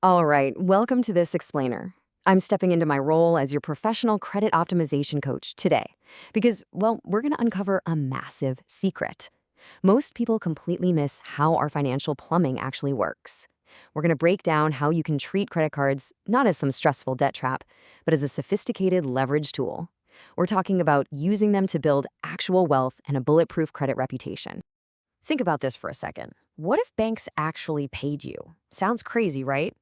All right, welcome to this explainer. I'm stepping into my role as your professional credit optimization coach today because, well, we're going to uncover a massive secret. Most people completely miss how our financial plumbing actually works. We're going to break down how you can treat credit cards not as some stressful debt trap, but as a sophisticated leverage tool. We're talking about using them to build actual wealth and a bulletproof credit reputation. Think about this for a second. What if banks actually paid you? Sounds crazy, right?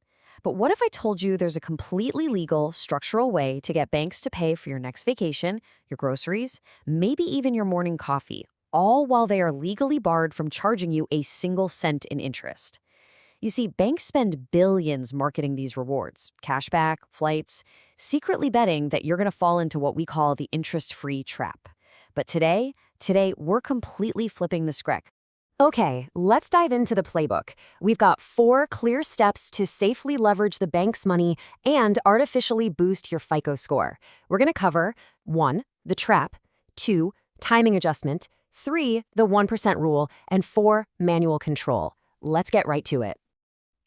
But what if I told you there's a completely legal, structural way to get banks to pay for your next vacation, your groceries, maybe even your morning coffee, all while they are legally barred from charging you a single cent in interest? You see, banks spend billions marketing these rewards, cashback, flights, secretly betting that you're going to fall into what we call the interest-free trap. But today, we're completely flipping the script. Okay, let's dive into the playbook. We've got 4 clear steps to safely leverage the bank's money and artificially boost your FICO score. We're going to cover 1. The trap, 2. Timing adjustment, 3. The 1% rule, and 4. Manual control. Let's get right to it.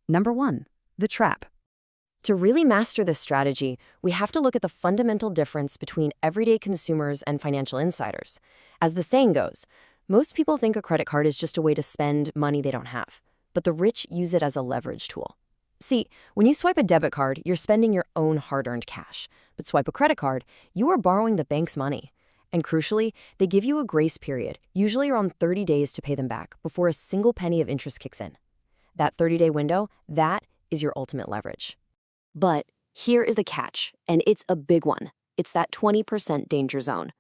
Number 1. The trap. To really master this strategy, we have to look at the fundamental difference between everyday consumers and financial insiders. As the saying goes, most people think a credit card is just a way to spend money they don't have, but the rich use it as a leverage tool. See, when you swipe a debit card, you're spending your own hard-earned cash, but swipe a credit card, you are borrowing the bank's money. And crucially, they give you a grace period, usually around 30 days to pay them back before a single penny of interest kicks in. That 30-day window, that is your ultimate leverage. But here is the catch, and it's a big one. It's that 20% danger zone.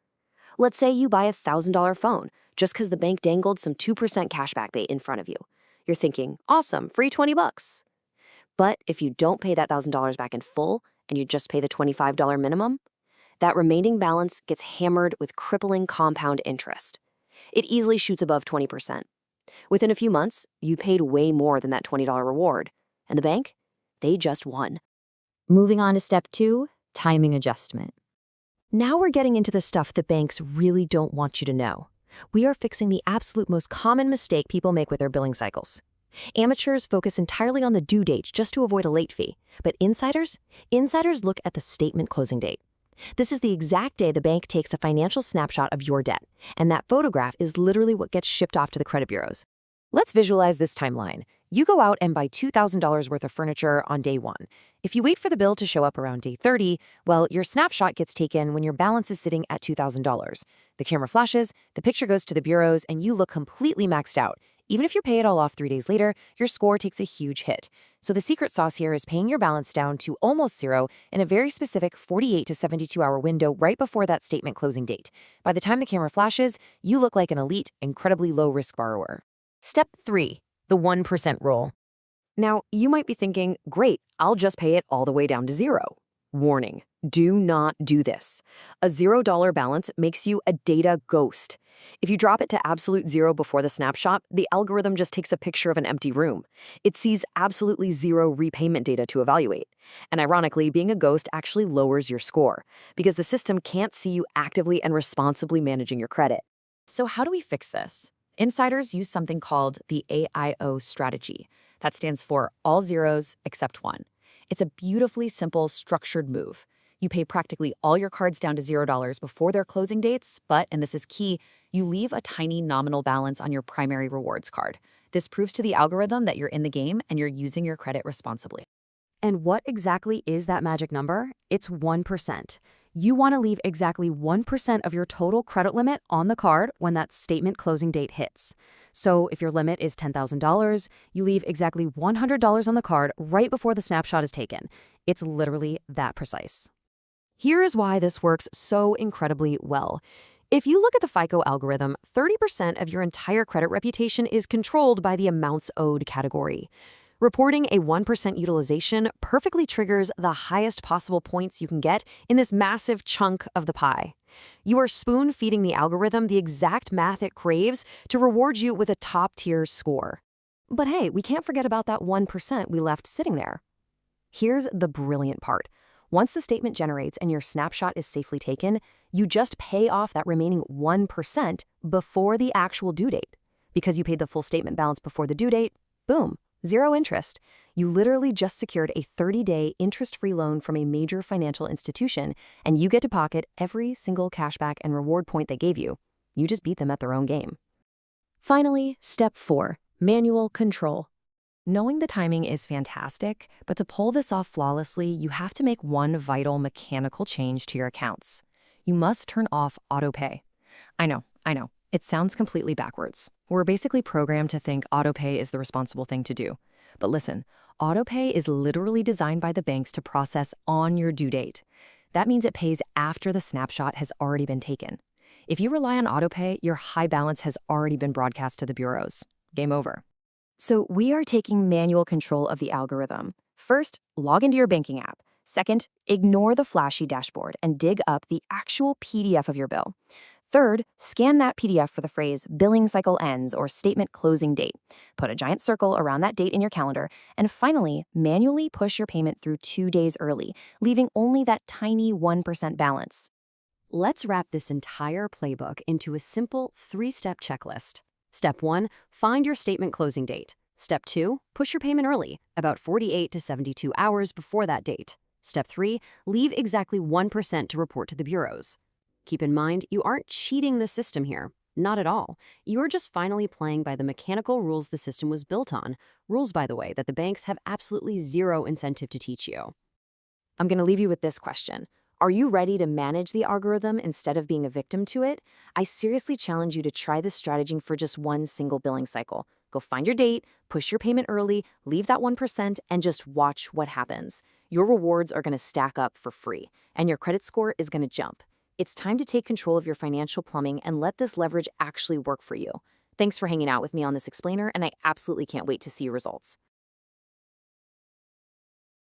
Let's say you buy a $1,000 phone just because the bank dangled some 2% cashback bait in front of you. You're thinking, awesome, free $20. But if you don't pay that $1,000 back in full and you just pay the $25 minimum, that remaining balance gets hammered with crippling compound interest. It easily shoots above 20%. Within a few months, you paid way more than that $20 reward. And the bank? They just won. Moving on to step 2, timing adjustment. Now we're getting into the stuff that banks really don't want you to know. We are fixing the absolute most common mistake people make with their billing cycles. Amateurs focus entirely on the due date just to avoid a late fee. But insiders look at the statement closing date. This is the exact day the bank takes a financial snapshot of your debt, and that photograph is literally what gets shipped off to the credit bureaus. Let's visualize this timeline. You go out and buy $2,000 worth of furniture on day 1. If you wait for the bill to show up around day 30, well, your snapshot gets taken when your balance is sitting at $2,000. The camera flashes, the picture goes to the bureaus, and you look completely maxed out. Even if you pay it all off 3 days later, your score takes a huge hit. So the secret sauce here is paying your balance down to almost zero in a very specific 48 to 72-hour window right before that statement closing date. By the time the camera flashes, you look like an elite, incredibly low-risk borrower. Step 3. The 1% rule. Now, you might be thinking, great, I'll just pay it all the way down to zero. Warning, do not do this. A $0 balance makes you a data ghost. If you drop it to absolute zero before the snapshot, the algorithm just takes a picture of an empty room. It sees absolutely zero repayment data to evaluate. And ironically, being a ghost actually lowers your score because the system can't see you actively and responsibly managing your credit. So how do we fix this? Insiders use something called the AIO strategy. That stands for all zeros except one. It's a beautifully simple, structured move. You pay practically all your cards down to $0 before their closing dates, but, and this is key, you leave a tiny nominal balance on your primary rewards card. This proves to the algorithm that you're in the game and you're using your credit responsibly. And what exactly is that magic number? It's 1%. You want to leave exactly 1% of your total credit limit on the card when that statement closing date hits. So if your limit is $10,000, you leave exactly $100 on the card right before the snapshot is taken. It's literally that precise. Here is why this works so incredibly well. If you look at the FICO algorithm, 30% of your entire credit reputation is controlled by the amounts owed category. Reporting a 1% utilization perfectly triggers the highest possible points you can get in this massive chunk of the pie. You are spoon-feeding the algorithm the exact math it craves to reward you with a top-tier score. But hey, we can't forget about that 1% we left sitting there. Here's the brilliant part. Once the statement generates and your snapshot is safely taken, you just pay off that remaining 1% before the actual due date. Because you paid the full statement balance before the due date, boom, zero interest. You literally just secured a 30-day interest-free loan from a major financial institution, and you get to pocket every single cashback and reward point they gave you. You just beat them at their own game. Finally, step 4, manual control. Knowing the timing is fantastic, but to pull this off flawlessly, you have to make one vital mechanical change to your accounts. You must turn off autopay. I know. It sounds completely backwards. We're basically programmed to think autopay is the responsible thing to do. But listen, autopay is literally designed by the banks to process on your due date. That means it pays after the snapshot has already been taken. If you rely on autopay, your high balance has already been broadcast to the bureaus. Game over. So we are taking manual control of the algorithm. First, log into your banking app. Second, ignore the flashy dashboard and dig up the actual PDF of your bill. Third, scan that PDF for the phrase billing cycle ends or statement closing date. Put a giant circle around that date in your calendar. And finally, manually push your payment through 2 days early, leaving only that tiny 1% balance. Let's wrap this entire playbook into a simple 3-step checklist. Step 1, find your statement closing date. Step 2, push your payment early, about 48 to 72 hours before that date. Step 3, leave exactly 1% to report to the bureaus. Keep in mind, you aren't cheating the system here. Not at all. You're just finally playing by the mechanical rules the system was built on. Rules, by the way, that the banks have absolutely zero incentive to teach you. I'm going to leave you with this question. Are you ready to manage the algorithm instead of being a victim to it? I seriously challenge you to try this strategy for just one single billing cycle. Go find your date, push your payment early, leave that 1%, and just watch what happens. Your rewards are going to stack up for free, and your credit score is going to jump. It's time to take control of your financial plumbing and let this leverage actually work for you. Thanks for hanging out with me on this explainer, and I absolutely can't wait to see your results.